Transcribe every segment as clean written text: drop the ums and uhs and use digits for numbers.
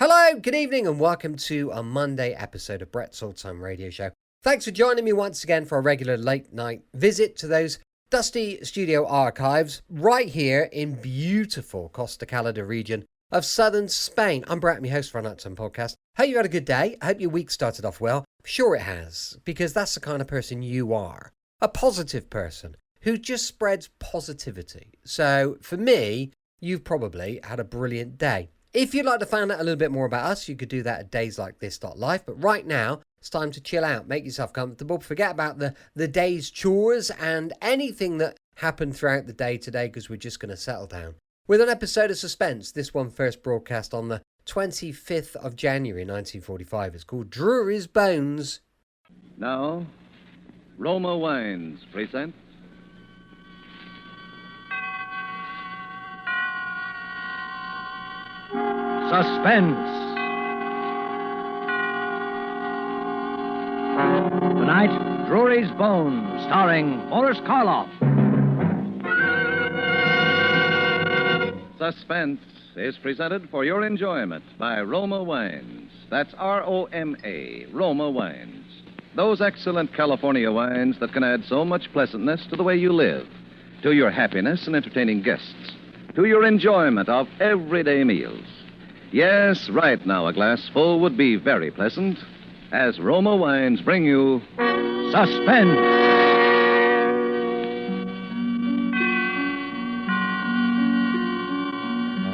Hello, good evening, and welcome to a Monday episode of Brett's All-Time Radio Show. Thanks for joining me once again for a regular late-night visit to those dusty studio archives right here in beautiful Costa Calada region of southern Spain. I'm Brett, I'm your host for our Nighttime Podcast. Hope you had a good day. I hope your week started off well. I'm sure it has, because that's the kind of person you are. A positive person who just spreads positivity. So, for me, you've probably had a brilliant day. If you'd like to find out a little bit more about us, you could do that at dayslikethis.life. But right now, it's time to chill out, make yourself comfortable, forget about the day's chores and anything that happened throughout the day today, because we're just going to settle down with an episode of Suspense. This one first broadcast on the 25th of January 1945. It's called Drury's Bones. Now, Roma Wines present Suspense. Tonight, Drury's Bones, starring Boris Karloff. Suspense is presented for your enjoyment by Roma Wines. That's R-O-M-A, Roma Wines. Those excellent California wines that can add so much pleasantness to the way you live, to your happiness in entertaining guests, to your enjoyment of everyday meals. Yes, right now a glass full would be very pleasant, as Roma Wines bring you Suspense.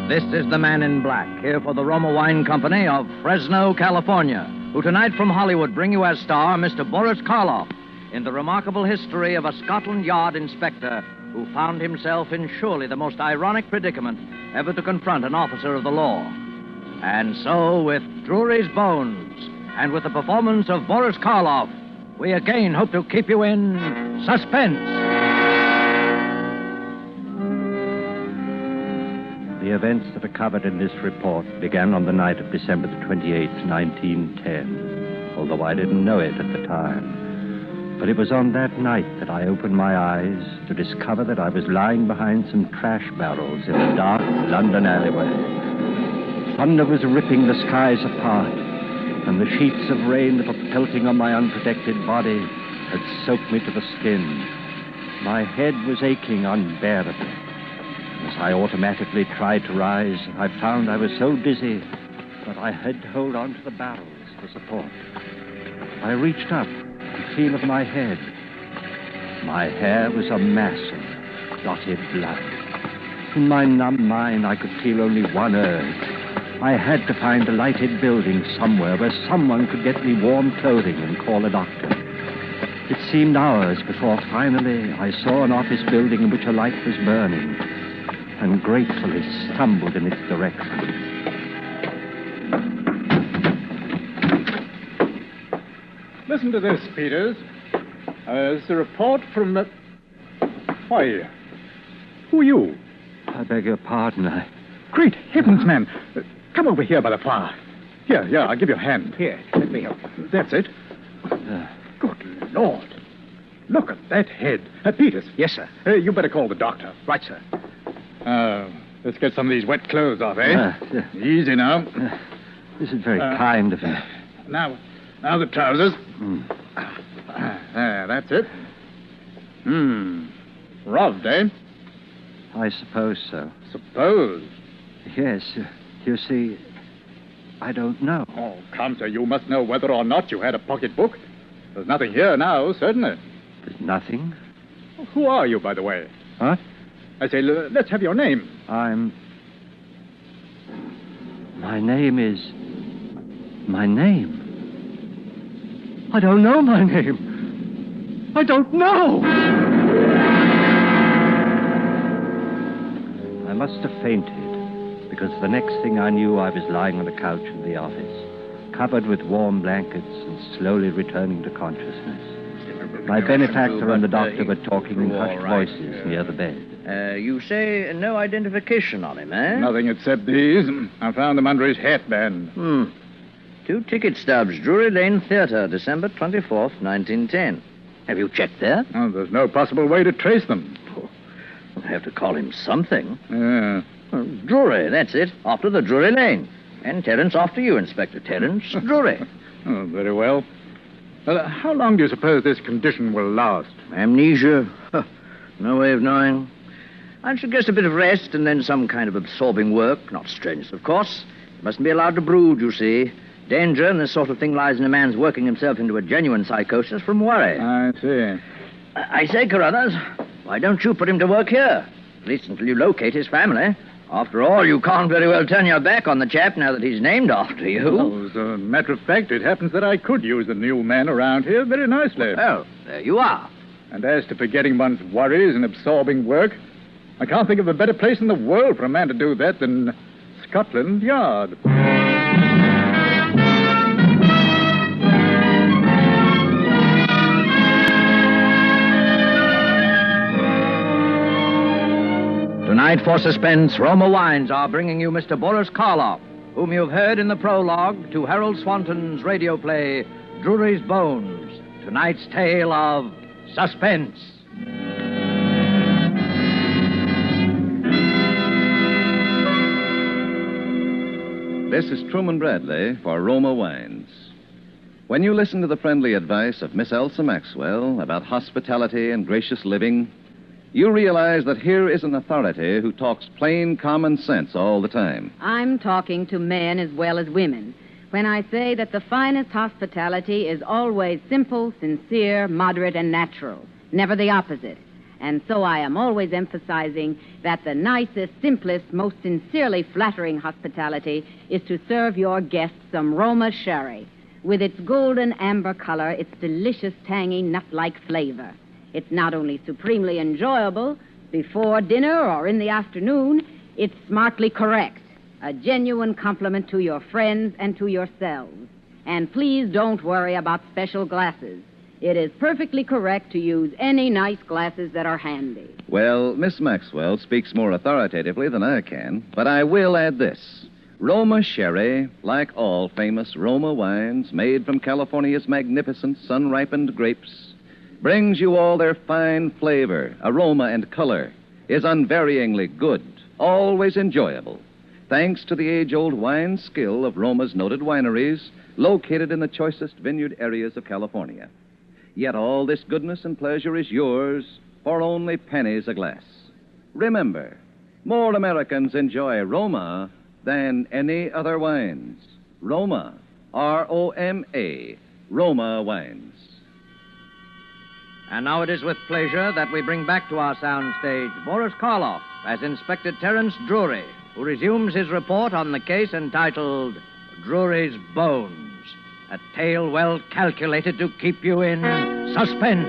This is the Man in Black, here for the Roma Wine Company of Fresno, California, who tonight from Hollywood bring you as star Mr. Boris Karloff in the remarkable history of a Scotland Yard inspector who found himself in surely the most ironic predicament ever to confront an officer of the law. And so, with Drury's Bones, and with the performance of Boris Karloff, we again hope to keep you in suspense. The events that are covered in this report began on the night of December the 28th, 1910, although I didn't know it at the time. But it was on that night that I opened my eyes to discover that I was lying behind some trash barrels in a dark London alleyway. Thunder was ripping the skies apart, and the sheets of rain that were pelting on my unprotected body had soaked me to the skin. My head was aching unbearably. As I automatically tried to rise, I found I was so dizzy that I had to hold on to the barrels for support. I reached up to feel of my head. My hair was a mass of clotted blood. In my numb mind, I could feel only one urge. I had to find a lighted building somewhere where someone could get me warm clothing and call a doctor. It seemed hours before finally I saw an office building in which a light was burning, and gratefully stumbled in its direction. Listen to this, Peters. It's a report from the... Why, who are you? I beg your pardon, Great heavens, man. Come over here by the fire. Here, I'll give you a hand. Here, let me help you. That's it. Good Lord. Look at that head. Peters. Yes, sir. You better call the doctor. Right, sir. Let's get some of these wet clothes off, eh? Easy now. This is very kind of you. Now the trousers. That's it. Robbed, eh? I suppose so. Suppose? Yes. You see, I don't know. Oh, come, sir, you must know whether or not you had a pocketbook. There's nothing here now, certainly. There's nothing? Who are you, by the way? What? I say, let's have your name. My name is... My name? I don't know my name. I don't know! I must have fainted, because the next thing I knew, I was lying on a couch in the office, covered with warm blankets and slowly returning to consciousness. My benefactor and the doctor were talking in hushed voices near the bed. You say no identification on him, eh? Nothing except these. I found them under his hatband. 2 ticket stubs, Drury Lane Theatre, December 24th, 1910. Have you checked there? Oh, there's no possible way to trace them. I'll have to call him something. Yeah. Drury, that's it. After the Drury Lane. And Terence, after you, Inspector Terence Drury. Oh, very well. How long do you suppose this condition will last? Amnesia? Huh, no way of knowing. I'd suggest a bit of rest and then some kind of absorbing work. Not strenuous, of course. You mustn't be allowed to brood, you see. Danger in this sort of thing lies in a man's working himself into a genuine psychosis from worry. I see. I say, Carruthers, why don't you put him to work here? At least until you locate his family. After all, you can't very well turn your back on the chap now that he's named after you. Well, as a matter of fact, it happens that I could use the new man around here very nicely. Well, there you are. And as to forgetting one's worries and absorbing work, I can't think of a better place in the world for a man to do that than Scotland Yard. Tonight for Suspense, Roma Wines are bringing you Mr. Boris Karloff, whom you've heard in the prologue to Harold Swanton's radio play, Drury's Bones. Tonight's tale of Suspense. This is Truman Bradley for Roma Wines. When you listen to the friendly advice of Miss Elsa Maxwell about hospitality and gracious living, you realize that here is an authority who talks plain common sense all the time. I'm talking to men as well as women when I say that the finest hospitality is always simple, sincere, moderate, and natural, never the opposite. And so I am always emphasizing that the nicest, simplest, most sincerely flattering hospitality is to serve your guests some Roma sherry. With its golden amber color, its delicious, tangy, nut-like flavor. It's not only supremely enjoyable before dinner or in the afternoon, it's smartly correct, a genuine compliment to your friends and to yourselves. And please don't worry about special glasses. It is perfectly correct to use any nice glasses that are handy. Well, Miss Maxwell speaks more authoritatively than I can, but I will add this. Roma sherry, like all famous Roma wines made from California's magnificent sun-ripened grapes, brings you all their fine flavor, aroma, and color, is unvaryingly good, always enjoyable, thanks to the age-old wine skill of Roma's noted wineries located in the choicest vineyard areas of California. Yet all this goodness and pleasure is yours for only pennies a glass. Remember, more Americans enjoy Roma than any other wines. Roma, R-O-M-A, Roma wines. And now it is with pleasure that we bring back to our soundstage Boris Karloff as Inspector Terence Drury, who resumes his report on the case entitled Drury's Bones, a tale well calculated to keep you in suspense.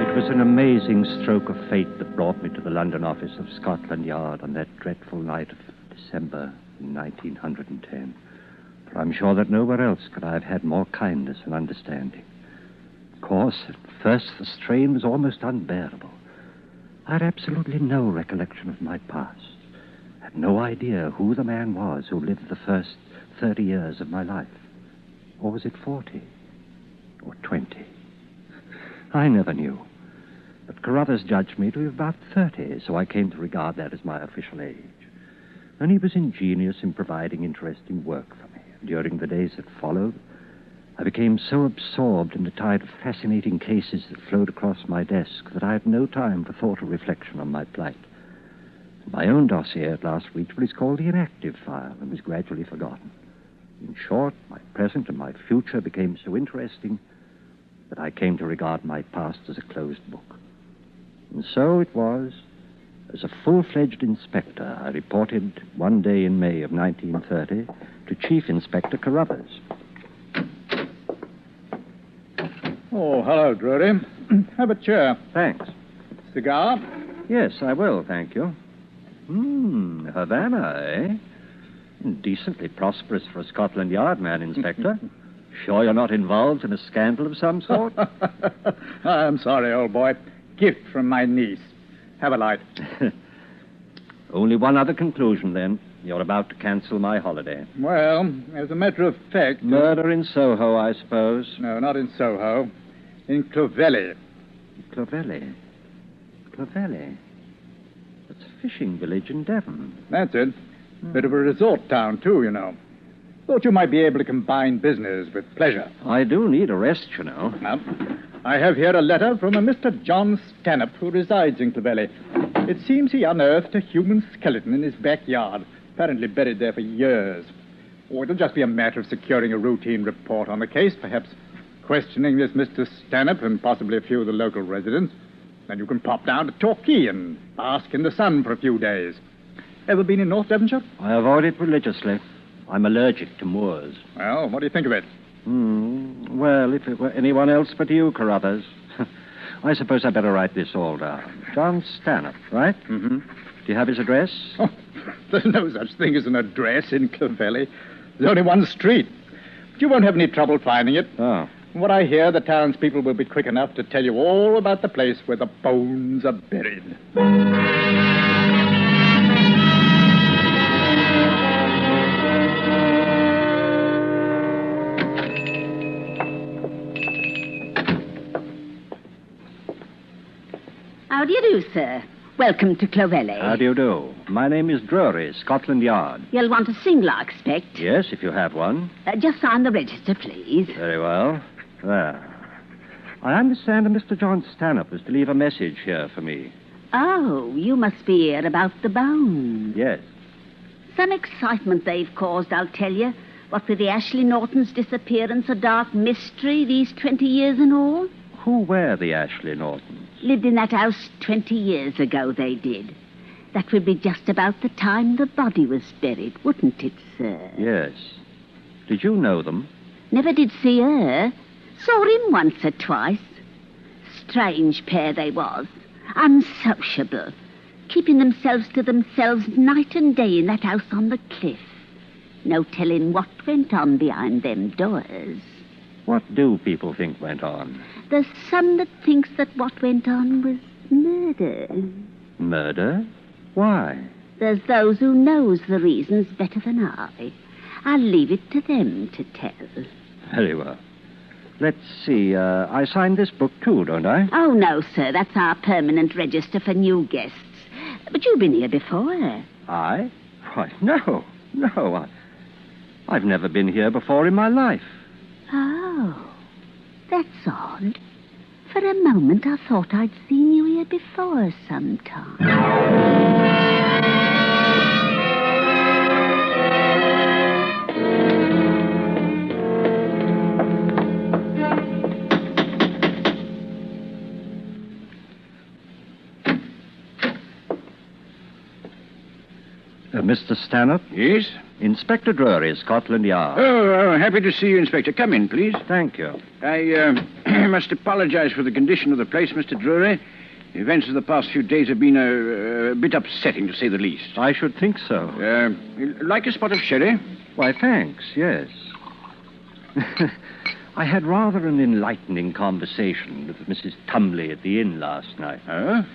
It was an amazing stroke of fate that brought me to the London office of Scotland Yard on that dreadful night of December 1910. For I'm sure that nowhere else could I have had more kindness and understanding. Of course, at first the strain was almost unbearable. I had absolutely no recollection of my past. I had no idea who the man was who lived the first 30 years of my life. Or was it 40? Or 20? I never knew. But Carruthers judged me to be about 30, so I came to regard that as my official age. And he was ingenious in providing interesting work for me. During the days that followed, I became so absorbed in the tide of fascinating cases that flowed across my desk that I had no time for thought or reflection on my plight. My own dossier at last reached what is called the inactive file and was gradually forgotten. In short, my present and my future became so interesting that I came to regard my past as a closed book. And so it was. As a full-fledged inspector, I reported one day in May of 1930 to Chief Inspector Carruthers. Oh, hello, Drury. Have a chair. Thanks. Cigar? Yes, I will, thank you. Havana, eh? Decently prosperous for a Scotland Yard man, Inspector. Sure you're not involved in a scandal of some sort? I'm sorry, old boy. Gift from my niece. Have a light. Only one other conclusion, then. You're about to cancel my holiday. Well, as a matter of fact... Murder in Soho, I suppose. No, not in Soho. In Clovelly. Clovelly. Clovelly. It's a fishing village in Devon. That's it. Bit of a resort town, too, you know. Thought you might be able to combine business with pleasure. I do need a rest, you know. Now, I have here a letter from a Mr. John Stanhope who resides in Clovelly. It seems he unearthed a human skeleton in his backyard, apparently buried there for years. Oh, it'll just be a matter of securing a routine report on the case, perhaps questioning this Mr. Stanhope and possibly a few of the local residents. Then you can pop down to Torquay and bask in the sun for a few days. Ever been in North Devonshire? I avoid it religiously. I'm allergic to moors. Well, what do you think of it? Well, if it were anyone else but you, Carruthers. I suppose I'd better write this all down. John Stanhope, right? Mm-hmm. Do you have his address? Oh, there's no such thing as an address in Clovelly. There's only one street. But you won't have any trouble finding it. Oh. From what I hear, the townspeople will be quick enough to tell you all about the place where the bones are buried. How do you do, sir? Welcome to Clovelly. How do you do? My name is Drury, Scotland Yard. You'll want a single, I expect. Yes, if you have one. Just sign the register, please. Very well. There. I understand that Mr. John Stanhope was to leave a message here for me. Oh, you must be here about the bones. Yes. Some excitement they've caused, I'll tell you. What with the Ashley Nortons' disappearance, a dark mystery these 20 years and all. Who were the Ashley Nortons? Lived in that house 20 years ago, they did. That would be just about the time the body was buried, wouldn't it, sir? Yes. Did you know them? Never did see her. Saw him once or twice. Strange pair they was. Unsociable. Keeping themselves to themselves night and day in that house on the cliff. No telling what went on behind them doors. What do people think went on? There's some that thinks that what went on was murder. Murder? Why? There's those who knows the reasons better than I. I'll leave it to them to tell. Very well. Let's see, I signed this book too, don't I? Oh, no, sir. That's our permanent register for new guests. But you've been here before. I? Why, no. I've never been here before in my life. Oh, that's odd. For a moment, I thought I'd seen you here before sometime. Mr. Stanhope? Yes? Inspector Drury, Scotland Yard. Oh, happy to see you, Inspector. Come in, please. Thank you. I must apologize for the condition of the place, Mr. Drury. The events of the past few days have been a bit upsetting, to say the least. I should think so. Like a spot of sherry? Why, thanks, yes. I had rather an enlightening conversation with Mrs. Tumley at the inn last night. Oh?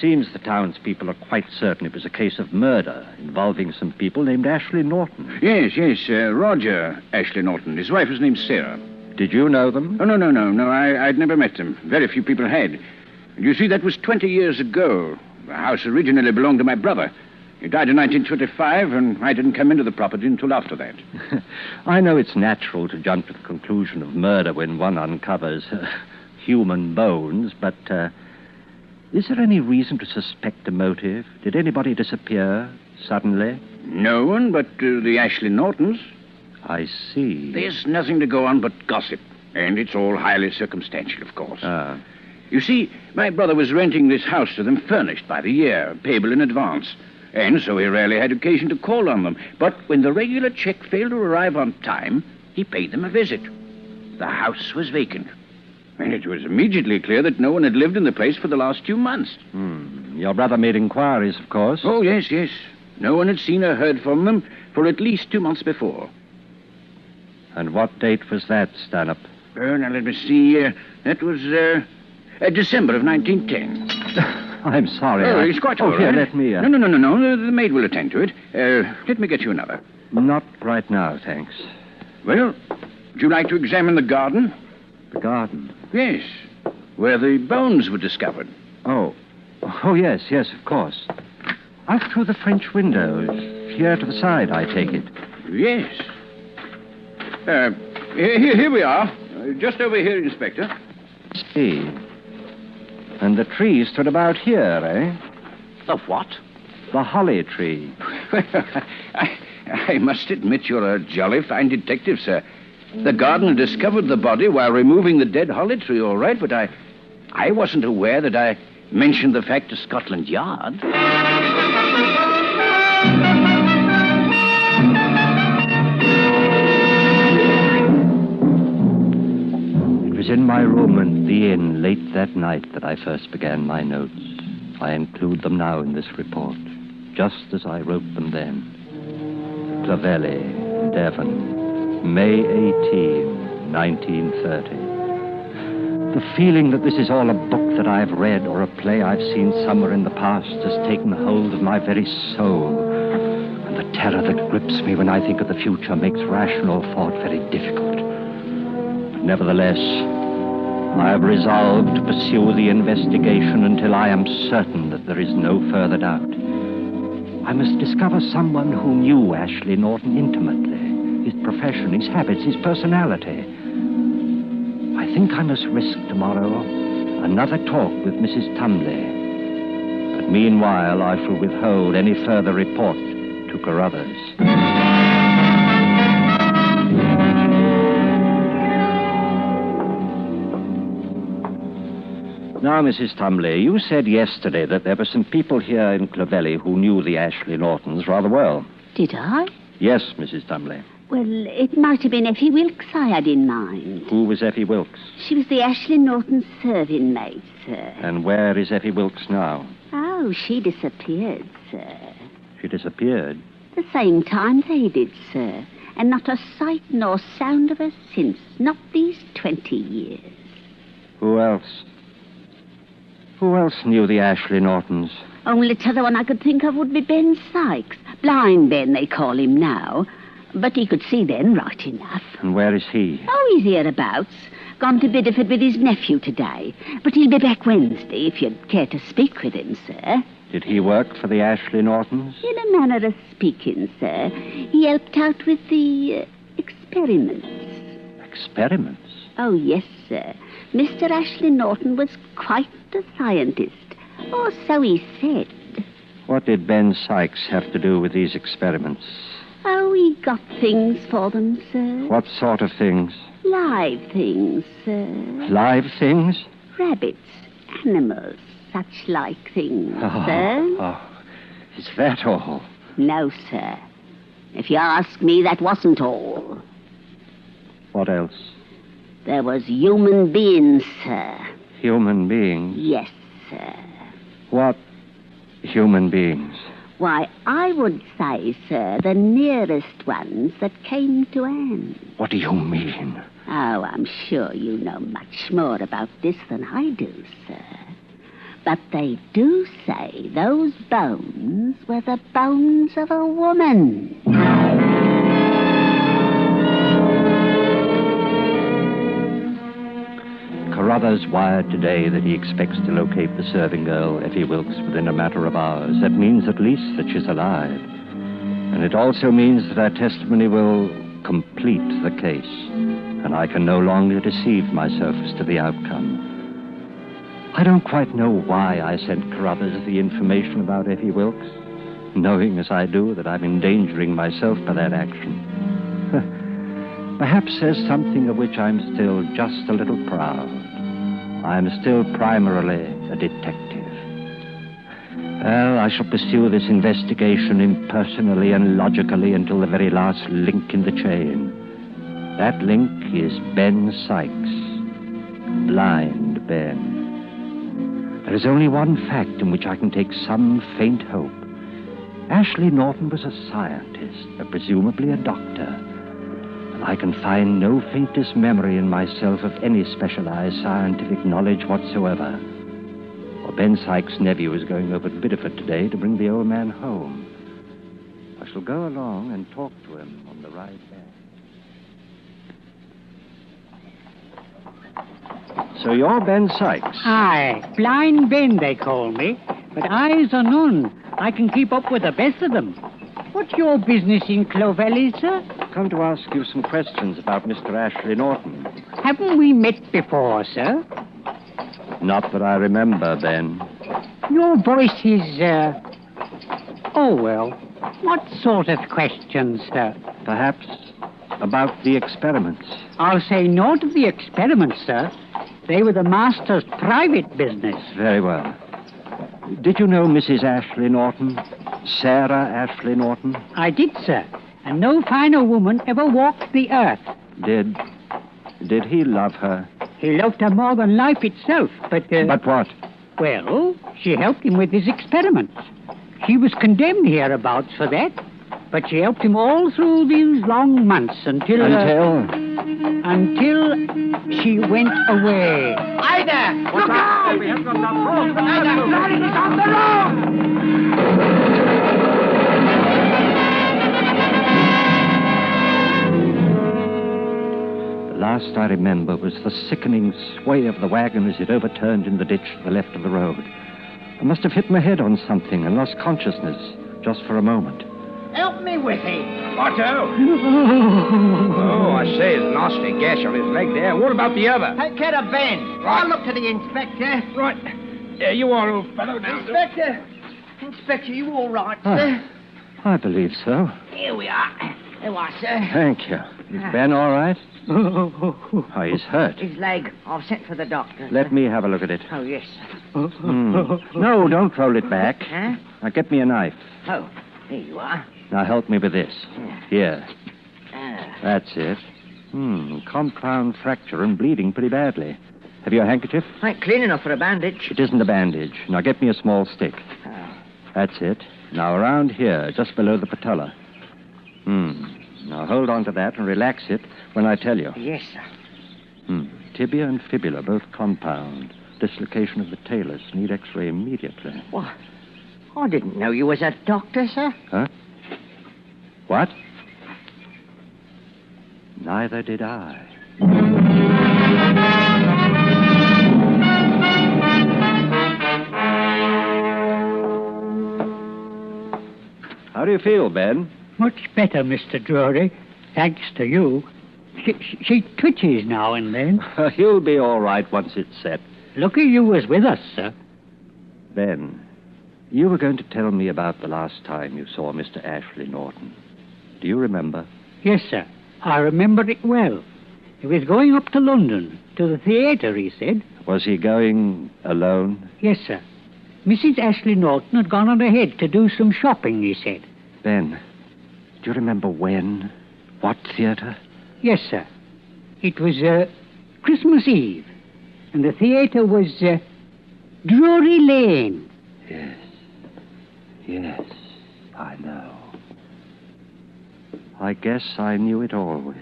Seems the townspeople are quite certain it was a case of murder involving some people named Ashley Norton. Yes, Roger Ashley Norton. His wife was named Sarah. Did you know them? Oh, no. I'd never met them. Very few people had. You see, that was 20 years ago. The house originally belonged to my brother. He died in 1925, and I didn't come into the property until after that. I know it's natural to jump to the conclusion of murder when one uncovers human bones, but is there any reason to suspect a motive? Did anybody disappear suddenly? No one but the Ashley Nortons. I see. There's nothing to go on but gossip, and it's all highly circumstantial, of course. Ah. You see, my brother was renting this house to them furnished by the year, payable in advance, and so he rarely had occasion to call on them. But when the regular check failed to arrive on time, he paid them a visit. The house was vacant, and it was immediately clear that no one had lived in the place for the last 2 months. Your brother made inquiries, of course. Oh, yes. No one had seen or heard from them for at least 2 months before. And what date was that, Stanhope? Now, let me see. That was December of 1910. I'm sorry. Oh, it's quite all right. Here, let me... No. The maid will attend to it. Let me get you another. Not right now, thanks. Well, would you like to examine the garden? The garden? Yes. where the bones were discovered. Oh, yes, of course. Out through the French windows, here to the side, I take it. Yes. Here we are. Just over here, Inspector. See. And the tree stood about here, eh? The what? The holly tree. I must admit you're a jolly fine detective, sir. The gardener discovered the body while removing the dead holly tree, all right, but I wasn't aware that I mentioned the fact to Scotland Yard. It was in my room at the inn late that night that I first began my notes. I include them now in this report, just as I wrote them then. Clovelly, Devon, May 18, 1930. The feeling that this is all a book that I've read or a play I've seen somewhere in the past has taken hold of my very soul. And the terror that grips me when I think of the future makes rational thought very difficult. But nevertheless, I have resolved to pursue the investigation until I am certain that there is no further doubt. I must discover someone who knew Ashley Norton intimately, his profession, his habits, his personality. I think I must risk tomorrow another talk with Mrs. Tumley. But meanwhile, I shall withhold any further report to Carruthers. Now, Mrs. Tumley, you said yesterday that there were some people here in Clovelly who knew the Ashley Nortons rather well. Did I? Yes, Mrs. Tumley. Well, it might have been Effie Wilkes I had in mind. Who was Effie Wilkes? She was the Ashley Norton serving maid, sir. And where is Effie Wilkes now? Oh, she disappeared, sir. She disappeared? The same time they did, sir. And not a sight nor sound of her since. Not these 20 years. Who else? Who else knew the Ashley Nortons? Only t'other one I could think of would be Ben Sykes. Blind Ben, they call him now. But he could see then right enough. And where is he? Oh, he's hereabouts. Gone to Bideford with his nephew today. But he'll be back Wednesday, if you'd care to speak with him, sir. Did he work for the Ashley Nortons? In a manner of speaking, sir. He helped out with the experiments. Experiments? Oh, yes, sir. Mr. Ashley Norton was quite a scientist. Or so he said. What did Ben Sykes have to do with these experiments? Oh, he got things for them, sir. What sort of things? Live things, sir. Live things? Rabbits, animals, such like things, sir. Oh, is that all? No, sir. If you ask me, that wasn't all. What else? There was human beings, sir. Human beings? Yes, sir. What human beings? Why, I would say, sir, the nearest ones that came to hand. What do you mean? Oh, I'm sure you know much more about this than I do, sir. But they do say those bones were the bones of a woman. Carruthers wired today that he expects to locate the serving girl, Effie Wilkes, within a matter of hours. That means at least that she's alive. And it also means that our testimony will complete the case. And I can no longer deceive myself as to the outcome. I don't quite know why I sent Carruthers the information about Effie Wilkes, knowing as I do that I'm endangering myself by that action. Perhaps there's something of which I'm still just a little proud. I'm still primarily a detective. Well, I shall pursue this investigation impersonally and logically until the very last link in the chain. That link is Ben Sykes. Blind Ben. There is only one fact in which I can take some faint hope. Ashley Norton was a scientist, but presumably a doctor. I can find no faintest memory in myself of any specialized scientific knowledge whatsoever. Well, Ben Sykes' nephew is going over to Bideford today to bring the old man home. I shall go along and talk to him on the ride back. So you're Ben Sykes. Aye, Blind Ben they call me. But eyes are none. I can keep up with the best of them. What's your business in Clovelly, sir? Come to ask you some questions about Mr. Ashley Norton. Haven't we met before, sir? Not that I remember, Ben. Your voice is, oh, well, what sort of questions, sir? Perhaps about the experiments. I'll say naught of the experiments, sir. They were the master's private business. Very well. Did you know Mrs. Ashley Norton? Sarah Ashley Norton? I did, sir. And no finer woman ever walked the earth. Did he love her? He loved her more than life itself, but... But what? Well, she helped him with his experiments. She was condemned hereabouts for that, but she helped him all through these long months until she went away. Hi there! Look out! We have got the road! Blood is on the road! The last I remember was the sickening sway of the wagon as it overturned in the ditch to the left of the road. I must have hit my head on something and lost consciousness just for a moment. Help me with him. Otto! Oh, I say, there's a nasty gash on his leg there. What about the other? Take care of Ben. Right. I'll look to the inspector. Right. There you are, old fellow. Now. Inspector, you all right, sir? I believe so. Here we are. There you are, sir. Thank you. Is Ben all right? Oh, he's hurt. His leg. I've sent for the doctor. Let me have a look at it. Oh, yes, sir. No, don't roll it back. Huh? Now get me a knife. Oh, here you are. Now help me with this. Here. Ah. That's it. Compound fracture and bleeding pretty badly. Have you a handkerchief? Ain't clean enough for a bandage. It isn't a bandage. Now get me a small stick. Oh. That's it. Now around here, just below the patella. Now hold on to that and relax it when I tell you. Yes, sir. Tibia and fibula, both compound. Dislocation of the talus. Need x-ray immediately. What? I didn't know you was a doctor, sir. Huh? What? Neither did I. How do you feel, Ben? Much better, Mr. Drury. Thanks to you. She twitches now and then. You'll be all right once it's set. Lucky you was with us, sir. Ben, you were going to tell me about the last time you saw Mr. Ashley Norton. Do you remember? Yes, sir. I remember it well. He was going up to London, to the theatre, he said. Was he going alone? Yes, sir. Mrs. Ashley Norton had gone on ahead to do some shopping, he said. Ben, do you remember when? What theatre? Yes, sir. It was Christmas Eve, and the theatre was Drury Lane. Yes, I know. I guess I knew it always.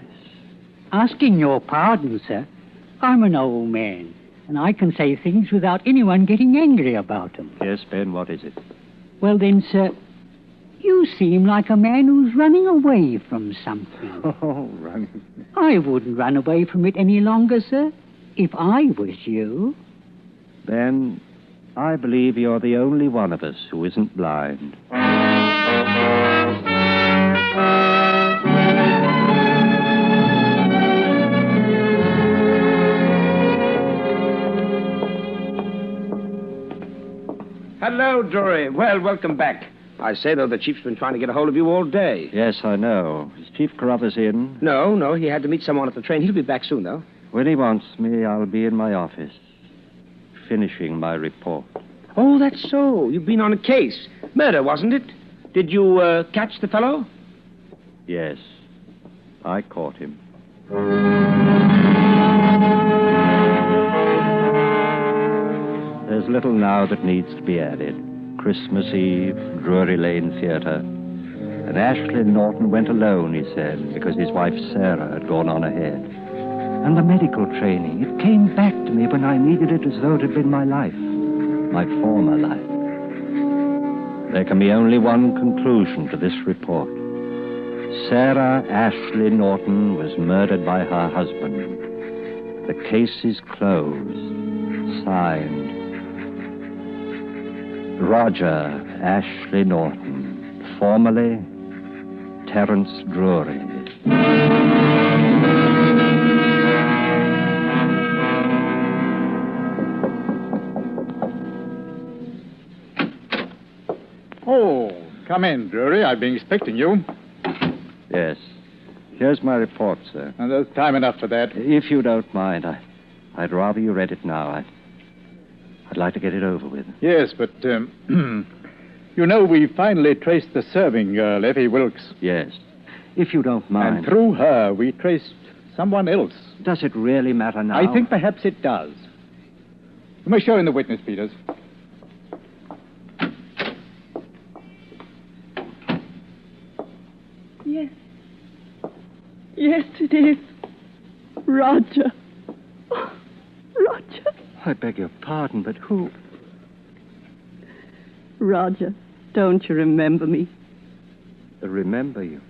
Asking your pardon, sir, I'm an old man, and I can say things without anyone getting angry about them. Yes, Ben, what is it? Well then, sir, you seem like a man who's running away from something. Oh, running. I wouldn't run away from it any longer, sir, if I was you. Ben, I believe you're the only one of us who isn't blind. Hello, Drury. Well, welcome back. I say, though, the chief's been trying to get a hold of you all day. Yes, I know. Is Chief Carruthers in? No, he had to meet someone at the train. He'll be back soon, though. When he wants me, I'll be in my office, finishing my report. Oh, that's so. You've been on a case. Murder, wasn't it? Did you catch the fellow? Yes, I caught him. There's little now that needs to be added. Christmas Eve, Drury Lane Theatre. And Ashley Norton went alone, he said, because his wife Sarah had gone on ahead. And the medical training, it came back to me when I needed it as though it had been my life, my former life. There can be only one conclusion to this report. Sarah Ashley Norton was murdered by her husband. The case is closed. Signed, Roger Ashley Norton, formerly Terence Drury. Oh, come in, Drury. I've been expecting you. Yes. Here's my report, sir. And there's time enough for that. If you don't mind, I'd rather you read it now. I'd like to get it over with. Yes, but, you know, we finally traced the serving girl, Effie Wilkes. Yes. If you don't mind. And through her, we traced someone else. Does it really matter now? I think perhaps it does. You may show in the witness, Peters. Yes. Yes, it is. Roger. Oh, Roger. I beg your pardon, but who? Roger, don't you remember me? Remember you?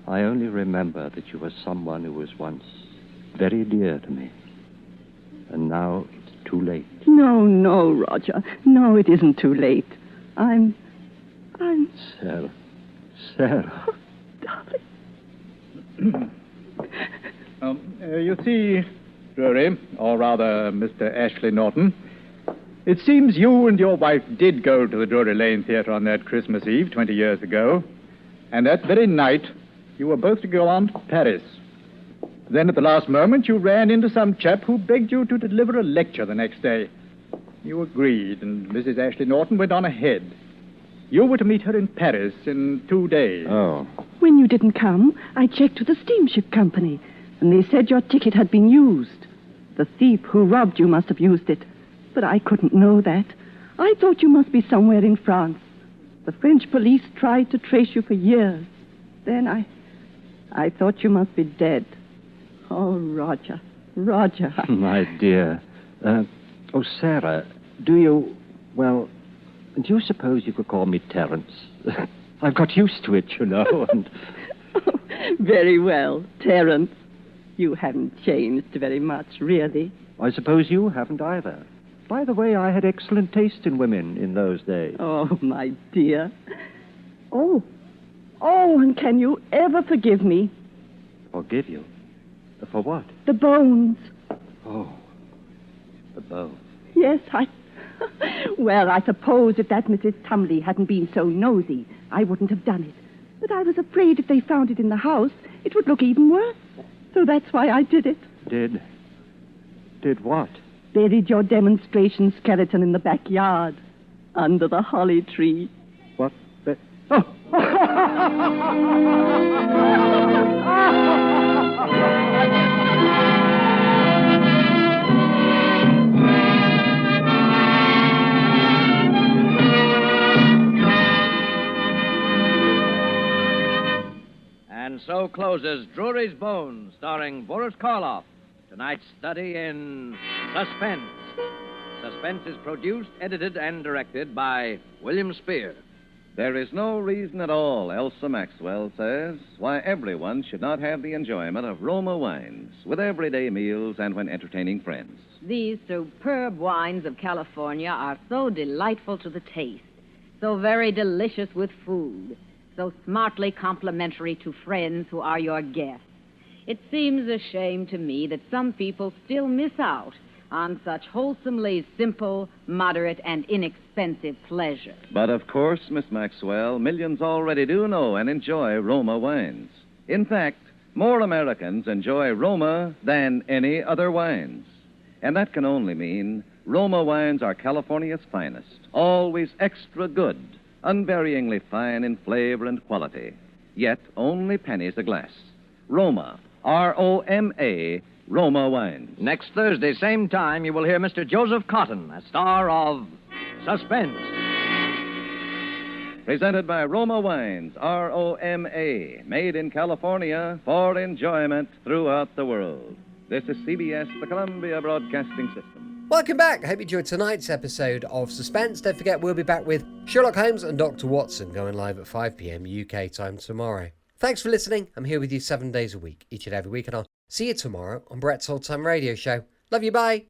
I only remember that you were someone who was once very dear to me. And now it's too late. No, Roger. No, it isn't too late. I'm... Sarah. Oh, darling. You see, Drury, or rather, Mr. Ashley Norton, it seems you and your wife did go to the Drury Lane Theatre on that Christmas Eve 20 years ago, and that very night you were both to go on to Paris. Then at the last moment you ran into some chap who begged you to deliver a lecture the next day. You agreed, and Mrs. Ashley Norton went on ahead. You were to meet her in Paris in 2 days. Oh. When you didn't come, I checked with the steamship company, and they said your ticket had been used. The thief who robbed you must have used it, but I couldn't know that. I thought you must be somewhere in France. The French police tried to trace you for years. Then I thought you must be dead. Oh, Roger. My dear. Sarah, do you suppose you could call me Terence? I've got used to it, you know, and... Oh, very well, Terence. You haven't changed very much, really. I suppose you haven't either. By the way, I had excellent taste in women in those days. Oh, my dear. Oh, and can you ever forgive me? Forgive you? For what? The bones. Oh, the bones. Yes, Well, I suppose if that Mrs. Tumley hadn't been so nosy, I wouldn't have done it. But I was afraid if they found it in the house, it would look even worse. So that's why I did it. Did what? Buried your demonstration skeleton in the backyard, under the holly tree. What? And so closes Drury's Bones, starring Boris Karloff. Tonight's study in Suspense. Suspense is produced, edited, and directed by William Spear. There is no reason at all, Elsa Maxwell says, why everyone should not have the enjoyment of Roma wines with everyday meals and when entertaining friends. These superb wines of California are so delightful to the taste, so very delicious with food, so smartly complimentary to friends who are your guests. It seems a shame to me that some people still miss out on such wholesomely simple, moderate, and inexpensive pleasure. But of course, Miss Maxwell, millions already do know and enjoy Roma wines. In fact, more Americans enjoy Roma than any other wines. And that can only mean Roma wines are California's finest, always extra good, unvaryingly fine in flavor and quality, yet only pennies a glass. Roma, R-O-M-A, Roma wines. Next Thursday, same time, you will hear Mr. Joseph Cotton, a star of Suspense. Presented by Roma Wines, R-O-M-A, made in California for enjoyment throughout the world. This is CBS, the Columbia Broadcasting System. Welcome back. I hope you enjoyed tonight's episode of Suspense. Don't forget, we'll be back with Sherlock Holmes and Dr. Watson going live at 5 p.m. UK time tomorrow. Thanks for listening. I'm here with you 7 days a week, each and every week, and I'll See you tomorrow on Brett's Old Time Radio Show. Love you, bye.